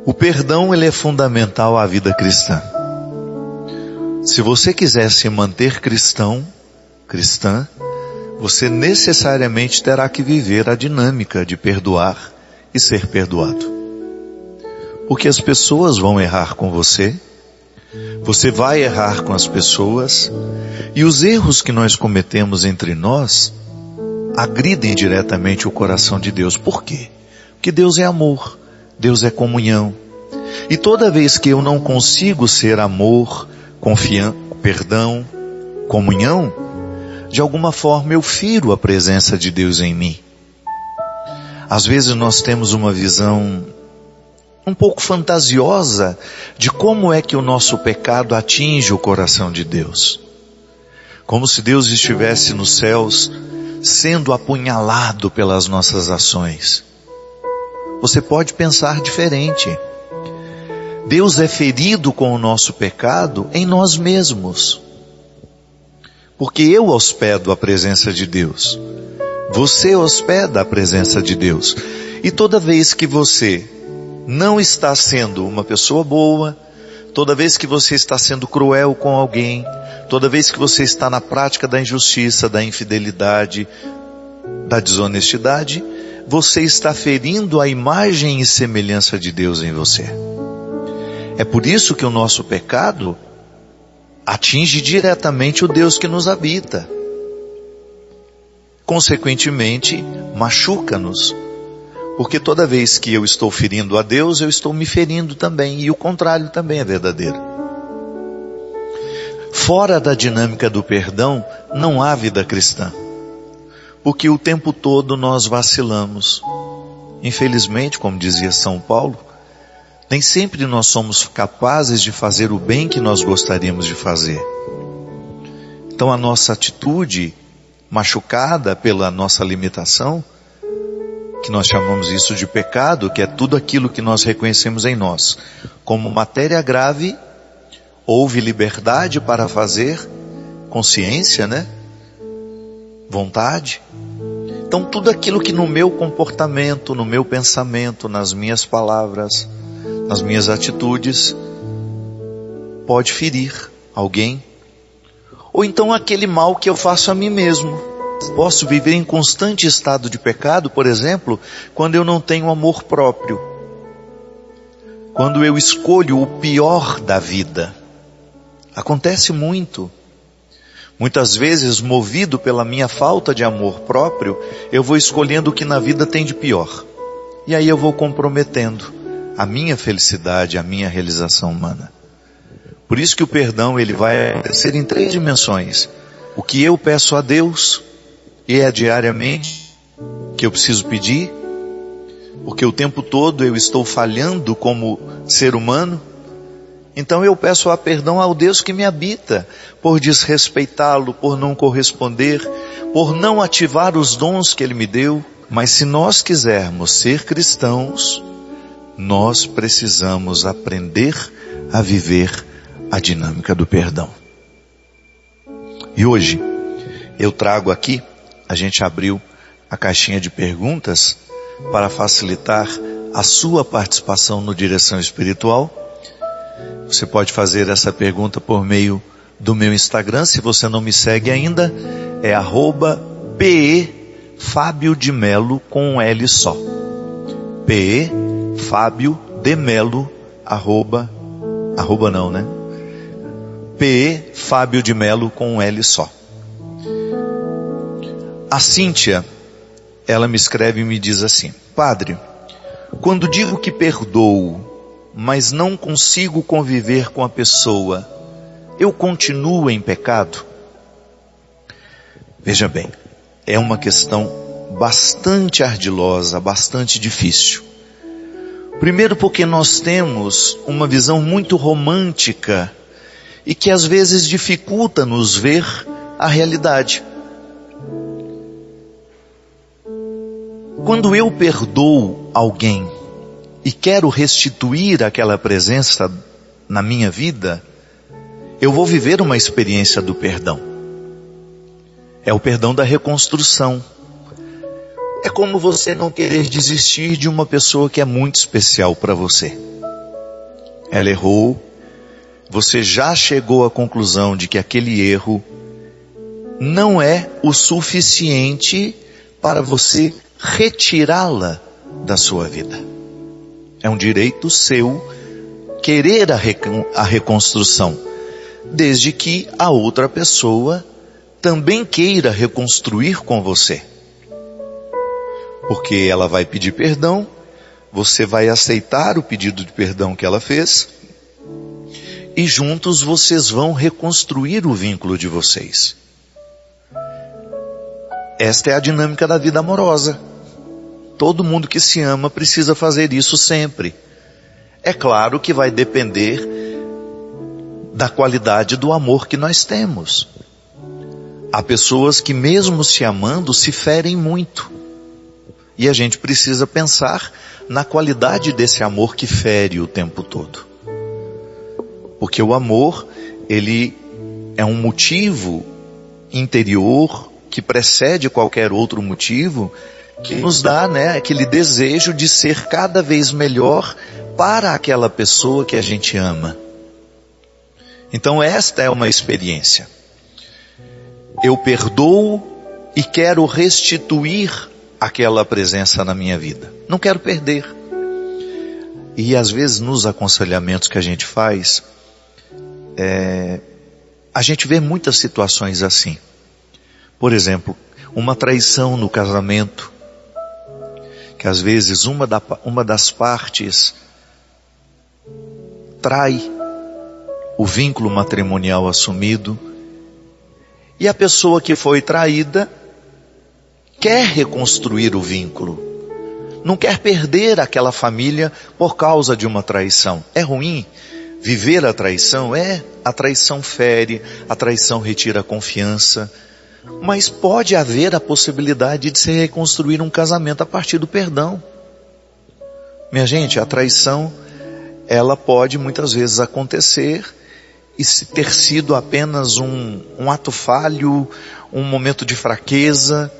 O perdão, ele é fundamental à vida cristã. Se você quiser se manter cristã, você necessariamente terá que viver a dinâmica de perdoar e ser perdoado. Porque as pessoas vão errar com você, você vai errar com as pessoas, e os erros que nós cometemos entre nós agridem diretamente o coração de Deus. Por quê? Porque Deus é amor, Deus é comunhão. E toda vez que eu não consigo ser amor, perdão, comunhão, de alguma forma eu firo a presença de Deus em mim. Às vezes nós temos uma visão um pouco fantasiosa de como é que o nosso pecado atinge o coração de Deus. Como se Deus estivesse nos céus sendo apunhalado pelas nossas ações. Você pode pensar diferente. Deus é ferido com o nosso pecado em nós mesmos. Porque eu hospedo a presença de Deus. Você hospeda a presença de Deus. E toda vez que você não está sendo uma pessoa boa, toda vez que você está sendo cruel com alguém, toda vez que você está na prática da injustiça, da infidelidade, da desonestidade, você está ferindo a imagem e semelhança de Deus em você. É por isso que o nosso pecado atinge diretamente o Deus que nos habita. Consequentemente, machuca-nos. Porque toda vez que eu estou ferindo a Deus, eu estou me ferindo também. E o contrário também é verdadeiro. Fora da dinâmica do perdão, não há vida cristã. Porque o tempo todo nós vacilamos. Infelizmente, como dizia São Paulo, nem sempre nós somos capazes de fazer o bem que nós gostaríamos de fazer. Então a nossa atitude, machucada pela nossa limitação, que nós chamamos isso de pecado, que é tudo aquilo que nós reconhecemos em nós como matéria grave, houve liberdade para fazer, consciência, né? Vontade. Então tudo aquilo que no meu comportamento, no meu pensamento, nas minhas palavras, nas minhas atitudes, pode ferir alguém. Ou então aquele mal que eu faço a mim mesmo. Posso viver em constante estado de pecado, por exemplo, quando eu não tenho amor próprio. Quando eu escolho o pior da vida. Acontece muito. Muitas vezes, movido pela minha falta de amor próprio, eu vou escolhendo o que na vida tem de pior. E aí eu vou comprometendo a minha felicidade, a minha realização humana. Por isso que o perdão, ele vai acontecer em 3 dimensões. O que eu peço a Deus, e é diariamente que eu preciso pedir, porque o tempo todo eu estou falhando como ser humano. Então eu peço perdão ao Deus que me habita, por desrespeitá-lo, por não corresponder, por não ativar os dons que Ele me deu. Mas se nós quisermos ser cristãos, nós precisamos aprender a viver a dinâmica do perdão. E hoje eu trago aqui, a gente abriu a caixinha de perguntas para facilitar a sua participação no Direção Espiritual. Você pode fazer essa pergunta por meio do meu Instagram, se você não me segue ainda, é @PE_Fábio_de_Melo com um L só. PE_Fábio_de_Melo, arroba não, né? PE_Fábio_de_Melo com um L só. A Cíntia, ela me escreve e me diz assim: Padre, quando digo que perdoo, mas não consigo conviver com a pessoa, eu continuo em pecado? Veja bem, é uma questão bastante ardilosa, bastante difícil. Primeiro porque nós temos uma visão muito romântica e que às vezes dificulta nos ver a realidade. Quando eu perdoo alguém e quero restituir aquela presença na minha vida, eu vou viver uma experiência do perdão. É o perdão da reconstrução. É como você não querer desistir de uma pessoa que é muito especial para você. ela errou, você já chegou à conclusão de que aquele erro não é o suficiente para você retirá-la da sua vida. É um direito seu querer a reconstrução, desde que a outra pessoa também queira reconstruir com você. Porque ela vai pedir perdão, você vai aceitar o pedido de perdão que ela fez, e juntos vocês vão reconstruir o vínculo de vocês. Esta é a dinâmica da vida amorosa. Todo mundo que se ama precisa fazer isso sempre. É claro que vai depender da qualidade do amor que nós temos. Há pessoas que mesmo se amando se ferem muito. E a gente precisa pensar na qualidade desse amor que fere o tempo todo. Porque o amor, ele é um motivo interior que precede qualquer outro motivo, que nos dá, aquele desejo de ser cada vez melhor para aquela pessoa que a gente ama. Então esta é uma experiência. Eu perdoo e quero restituir aquela presença na minha vida. Não quero perder. E às vezes nos aconselhamentos que a gente faz, a gente vê muitas situações assim. Por exemplo, uma traição no casamento, que às vezes uma das partes trai o vínculo matrimonial assumido, e a pessoa que foi traída quer reconstruir o vínculo, não quer perder aquela família por causa de uma traição. É ruim viver a traição? A traição fere, a traição retira a confiança, mas pode haver a possibilidade de se reconstruir um casamento a partir do perdão. Minha gente, a traição, ela pode muitas vezes acontecer e ter sido apenas um ato falho, um momento de fraqueza,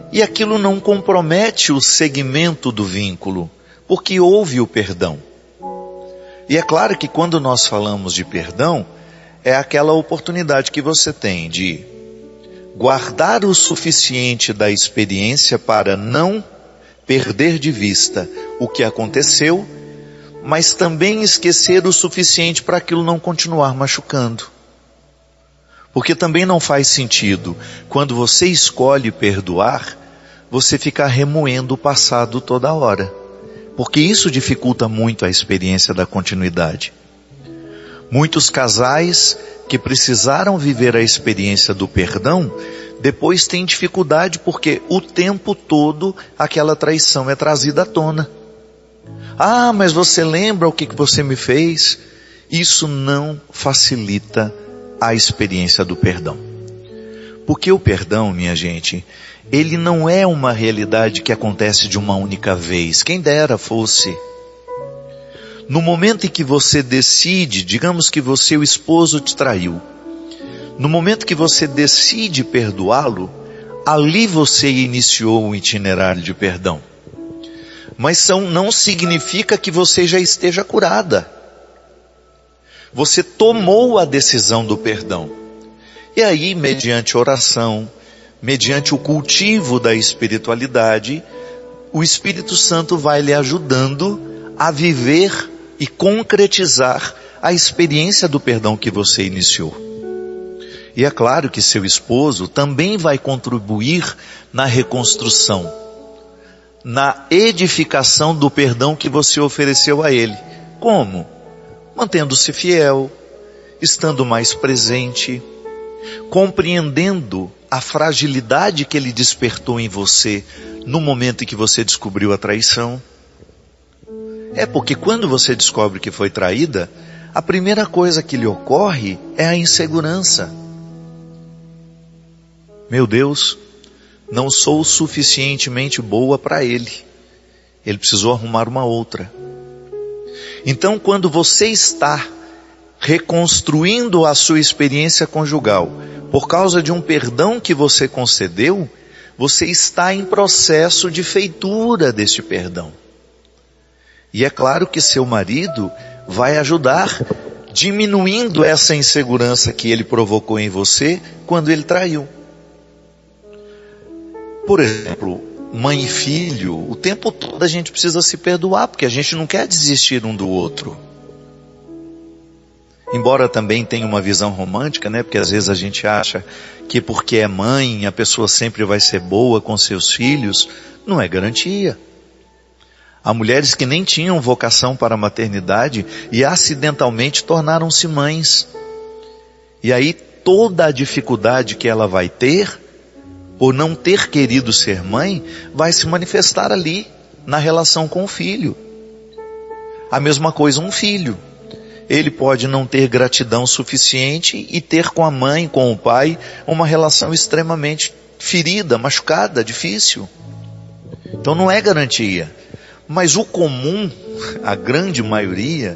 e aquilo não compromete o segmento do vínculo, porque houve o perdão. E é claro que quando nós falamos de perdão, é aquela oportunidade que você tem de guardar o suficiente da experiência para não perder de vista o que aconteceu, mas também esquecer o suficiente para aquilo não continuar machucando. Porque também não faz sentido, quando você escolhe perdoar, você ficar remoendo o passado toda hora. Porque isso dificulta muito a experiência da continuidade. Muitos casais que precisaram viver a experiência do perdão, depois têm dificuldade porque o tempo todo aquela traição é trazida à tona. Ah, mas você lembra o que você me fez? Isso não facilita a experiência do perdão. Porque o perdão, minha gente, ele não é uma realidade que acontece de uma única vez. Quem dera fosse. No momento em que você decide, digamos que o esposo te traiu. No momento que você decide perdoá-lo, ali você iniciou um itinerário de perdão. Mas não significa que você já esteja curada. Você tomou a decisão do perdão. E aí, mediante oração, mediante o cultivo da espiritualidade, o Espírito Santo vai lhe ajudando a viver e concretizar a experiência do perdão que você iniciou. E é claro que seu esposo também vai contribuir na reconstrução, na edificação do perdão que você ofereceu a ele. Como? Mantendo-se fiel, estando mais presente, compreendendo a fragilidade que ele despertou em você no momento em que você descobriu a traição. É porque quando você descobre que foi traída, a primeira coisa que lhe ocorre é a insegurança. Meu Deus, não sou suficientemente boa para ele. Ele precisou arrumar uma outra. Então, quando você está reconstruindo a sua experiência conjugal, por causa de um perdão que você concedeu, você está em processo de feitura deste perdão. E é claro que seu marido vai ajudar diminuindo essa insegurança que ele provocou em você quando ele traiu. Por exemplo, mãe e filho, o tempo todo a gente precisa se perdoar, porque a gente não quer desistir um do outro. Embora também tenha uma visão romântica, né? Porque às vezes a gente acha que porque é mãe, a pessoa sempre vai ser boa com seus filhos. Não é garantia. Há mulheres que nem tinham vocação para a maternidade e acidentalmente tornaram-se mães. E aí toda a dificuldade que ela vai ter, por não ter querido ser mãe, vai se manifestar ali, na relação com o filho. A mesma coisa um filho. Ele pode não ter gratidão suficiente e ter com a mãe, com o pai, uma relação extremamente ferida, machucada, difícil. Então não é garantia. Mas o comum, a grande maioria,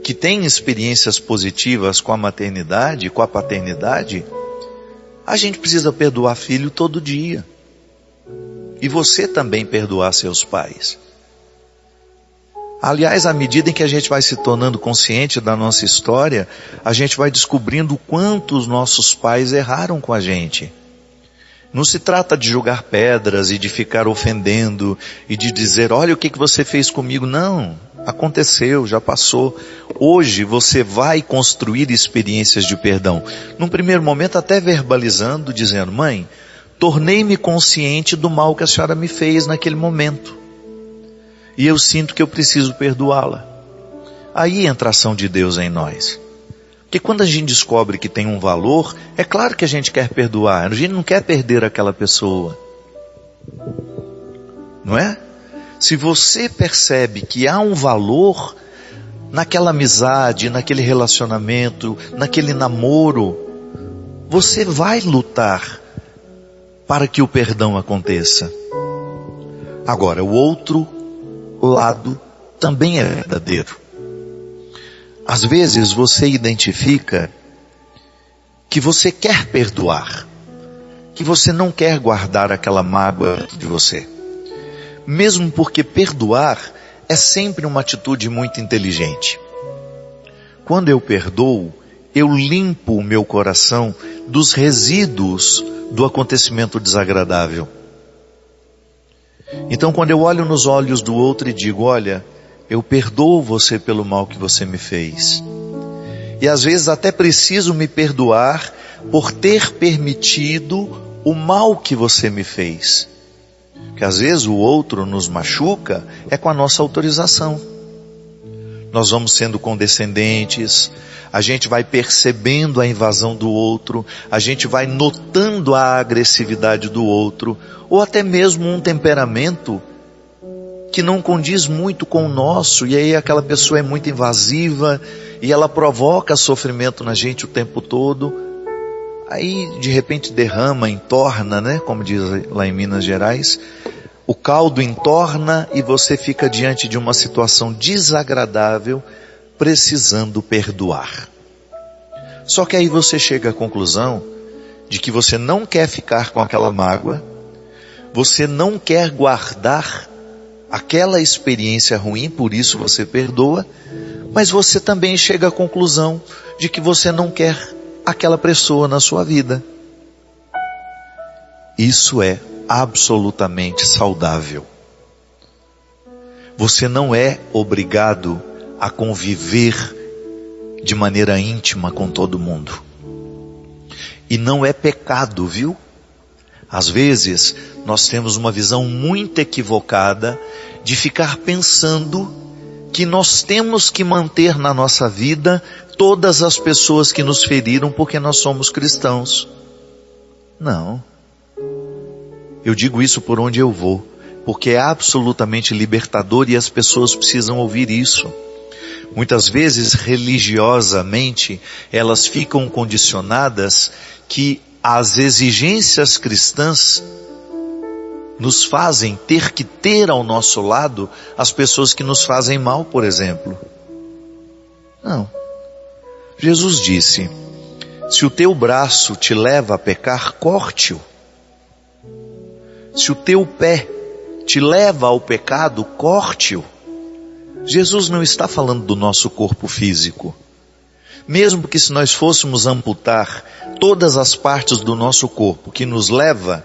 que tem experiências positivas com a maternidade, com a paternidade, a gente precisa perdoar filho todo dia. E você também perdoar seus pais. Aliás, à medida em que a gente vai se tornando consciente da nossa história, a gente vai descobrindo o quanto os nossos pais erraram com a gente. Não se trata de jogar pedras e de ficar ofendendo e de dizer, olha o que você fez comigo. Não, aconteceu, já passou. Hoje você vai construir experiências de perdão. Num primeiro momento até verbalizando, dizendo, mãe, tornei-me consciente do mal que a senhora me fez naquele momento. E eu sinto que eu preciso perdoá-la. Aí entra a ação de Deus em nós. Porque quando a gente descobre que tem um valor, é claro que a gente quer perdoar. A gente não quer perder aquela pessoa. Não é? Se você percebe que há um valor naquela amizade, naquele relacionamento, naquele namoro, você vai lutar para que o perdão aconteça. Agora, o outro lado também é verdadeiro. Às vezes você identifica que você quer perdoar, que você não quer guardar aquela mágoa dentro de você. Mesmo porque perdoar é sempre uma atitude muito inteligente. Quando eu perdoo, eu limpo o meu coração dos resíduos do acontecimento desagradável. Então quando eu olho nos olhos do outro e digo, olha, eu perdoo você pelo mal que você me fez. E às vezes até preciso me perdoar por ter permitido o mal que você me fez. Porque às vezes o outro nos machuca é com a nossa autorização. Nós vamos sendo condescendentes, a gente vai percebendo a invasão do outro, a gente vai notando a agressividade do outro, ou até mesmo um temperamento que não condiz muito com o nosso, e aí aquela pessoa é muito invasiva, e ela provoca sofrimento na gente o tempo todo, aí de repente derrama, entorna, né? Como diz lá em Minas Gerais, o caldo entorna e você fica diante de uma situação desagradável, precisando perdoar. Só que aí você chega à conclusão de que você não quer ficar com aquela mágoa, você não quer guardar aquela experiência ruim, por isso você perdoa, mas você também chega à conclusão de que você não quer aquela pessoa na sua vida. Isso é absolutamente saudável. Você não é obrigado a conviver de maneira íntima com todo mundo. E não é pecado, viu? Às vezes, nós temos uma visão muito equivocada de ficar pensando que nós temos que manter na nossa vida todas as pessoas que nos feriram porque nós somos cristãos. Não. Eu digo isso por onde eu vou, porque é absolutamente libertador e as pessoas precisam ouvir isso. Muitas vezes, religiosamente, elas ficam condicionadas que as exigências cristãs nos fazem ter que ter ao nosso lado as pessoas que nos fazem mal, por exemplo. Não. Jesus disse, se o teu braço te leva a pecar, corte-o. Se o teu pé te leva ao pecado, corte-o. Jesus não está falando do nosso corpo físico. Mesmo que se nós fôssemos amputar todas as partes do nosso corpo que nos levam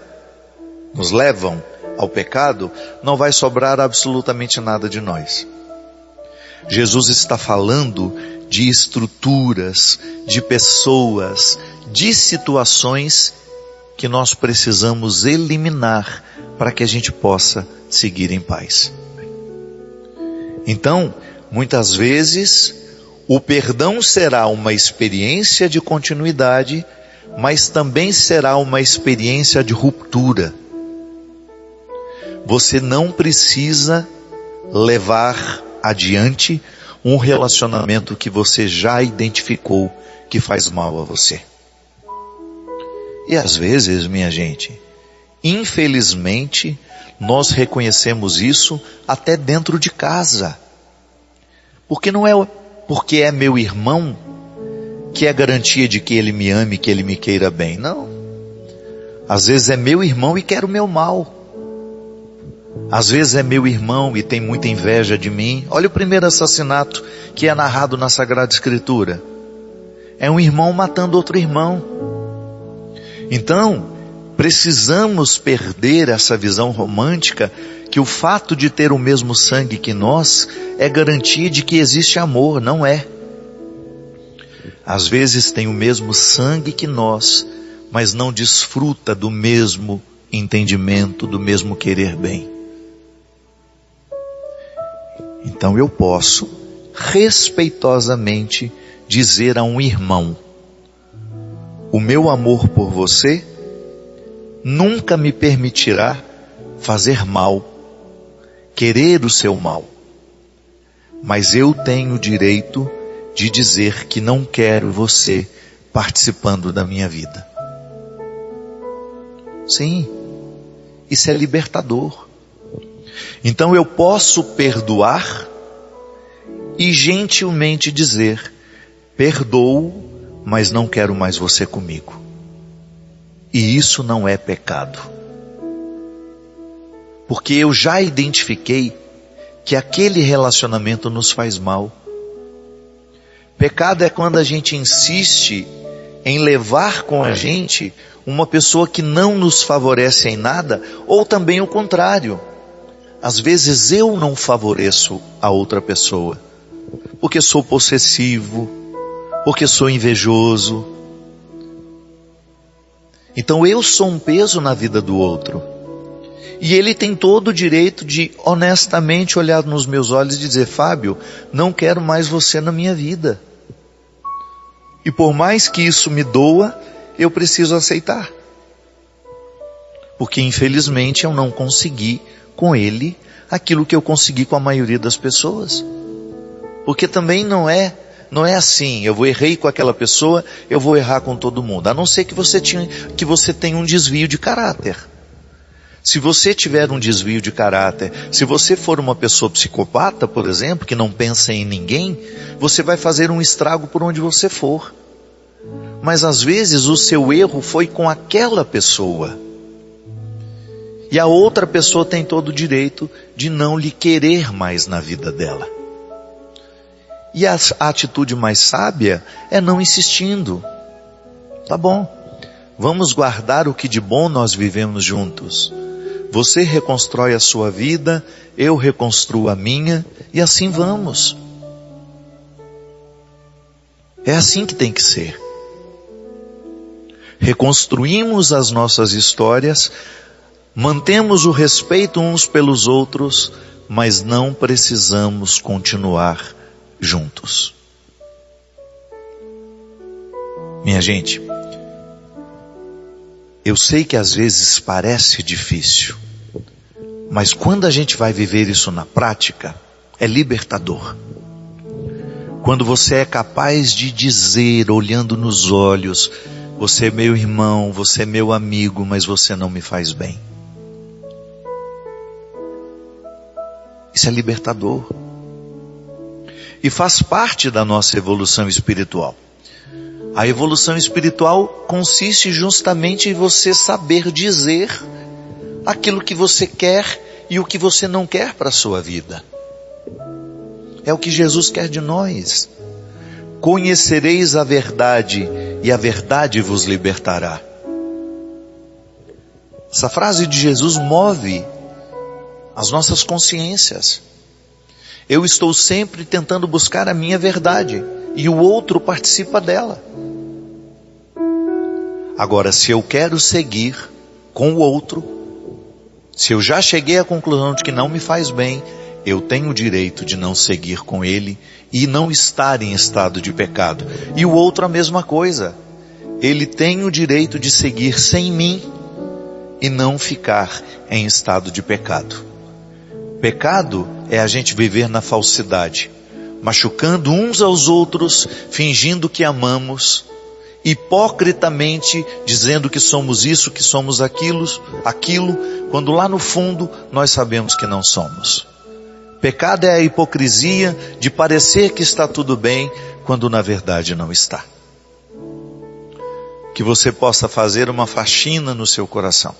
ao pecado, não vai sobrar absolutamente nada de nós. Jesus está falando de estruturas, de pessoas, de situações que nós precisamos eliminar para que a gente possa seguir em paz. Então, muitas vezes, o perdão será uma experiência de continuidade, mas também será uma experiência de ruptura. Você não precisa levar adiante um relacionamento que você já identificou que faz mal a você. E às vezes, minha gente, infelizmente, nós reconhecemos isso até dentro de casa. Porque não é porque é meu irmão que é garantia de que ele me ame, que ele me queira bem. Não. Às vezes é meu irmão e quer o meu mal. Às vezes é meu irmão e tem muita inveja de mim. Olha o primeiro assassinato que é narrado na Sagrada Escritura. É um irmão matando outro irmão. Então, precisamos perder essa visão romântica que o fato de ter o mesmo sangue que nós é garantia de que existe amor. Não é. Às vezes tem o mesmo sangue que nós, mas não desfruta do mesmo entendimento, do mesmo querer bem. Então eu posso respeitosamente dizer a um irmão: o meu amor por você nunca me permitirá fazer mal, querer o seu mal. Mas eu tenho o direito de dizer que não quero você participando da minha vida. Sim, isso é libertador. Então eu posso perdoar e gentilmente dizer: perdoo, mas não quero mais você comigo. E isso não é pecado. Porque eu já identifiquei que aquele relacionamento nos faz mal. Pecado é quando a gente insiste em levar com a gente uma pessoa que não nos favorece em nada, ou também o contrário. Às vezes eu não favoreço a outra pessoa, porque sou possessivo, porque sou invejoso. Então eu sou um peso na vida do outro. E ele tem todo o direito de honestamente olhar nos meus olhos e dizer: Fábio, não quero mais você na minha vida. E por mais que isso me doa, eu preciso aceitar. Porque infelizmente eu não consegui com ele aquilo que eu consegui com a maioria das pessoas. Porque também não é assim: eu errei com aquela pessoa, eu vou errar com todo mundo. A não ser que você tenha um desvio de caráter. Se você tiver um desvio de caráter, se você for uma pessoa psicopata, por exemplo, que não pensa em ninguém, você vai fazer um estrago por onde você for. Mas às vezes o seu erro foi com aquela pessoa. E a outra pessoa tem todo o direito de não lhe querer mais na vida dela. E a atitude mais sábia é não insistindo. Tá bom, vamos guardar o que de bom nós vivemos juntos. Você reconstrói a sua vida, eu reconstruo a minha, e assim vamos. É assim que tem que ser. Reconstruímos as nossas histórias, mantemos o respeito uns pelos outros, mas não precisamos continuar juntos. Minha gente, eu sei que às vezes parece difícil, mas quando a gente vai viver isso na prática, é libertador. Quando você é capaz de dizer, olhando nos olhos: você é meu irmão, você é meu amigo, mas você não me faz bem. Isso é libertador. E faz parte da nossa evolução espiritual. A evolução espiritual consiste justamente em você saber dizer aquilo que você quer e o que você não quer para a sua vida. É o que Jesus quer de nós. Conhecereis a verdade e a verdade vos libertará. Essa frase de Jesus move as nossas consciências. Eu estou sempre tentando buscar a minha verdade e o outro participa dela. Agora, se eu quero seguir com o outro, se eu já cheguei à conclusão de que não me faz bem, eu tenho o direito de não seguir com ele e não estar em estado de pecado. E o outro a mesma coisa. Ele tem o direito de seguir sem mim e não ficar em estado de pecado. Pecado é a gente viver na falsidade, machucando uns aos outros, fingindo que amamos, hipocritamente dizendo que somos isso, que somos aquilo, quando lá no fundo nós sabemos que não somos. Pecado é a hipocrisia de parecer que está tudo bem, quando na verdade não está. Que você possa fazer uma faxina no seu coração.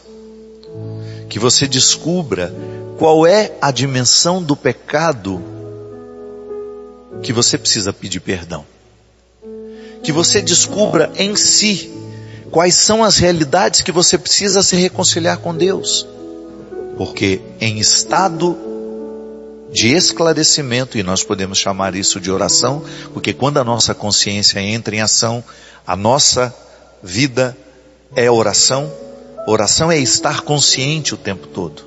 Que você descubra qual é a dimensão do pecado que você precisa pedir perdão. Que você descubra em si quais são as realidades que você precisa se reconciliar com Deus. Porque em estado de esclarecimento, e nós podemos chamar isso de oração, porque quando a nossa consciência entra em ação, a nossa vida é oração. Oração é estar consciente o tempo todo.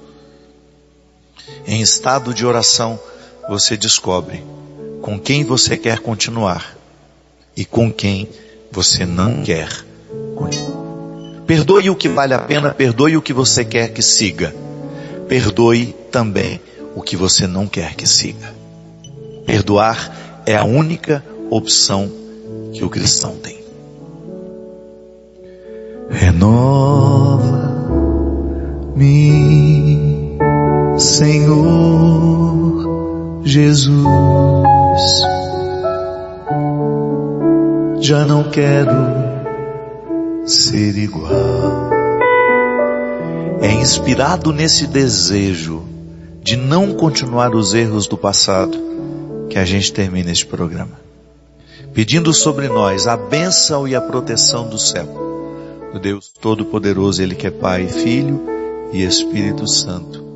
Em estado de oração, você descobre com quem você quer continuar e com quem você não quer continuar. Perdoe o que vale a pena, perdoe o que você quer que siga. Perdoe também o que você não quer que siga. Perdoar é a única opção que o cristão tem. Renova-me, Senhor Jesus. Já não quero ser igual. É inspirado nesse desejo de não continuar os erros do passado que a gente termina este programa, pedindo sobre nós a bênção e a proteção do céu, do Deus Todo-Poderoso, Ele que é Pai, Filho e Espírito Santo.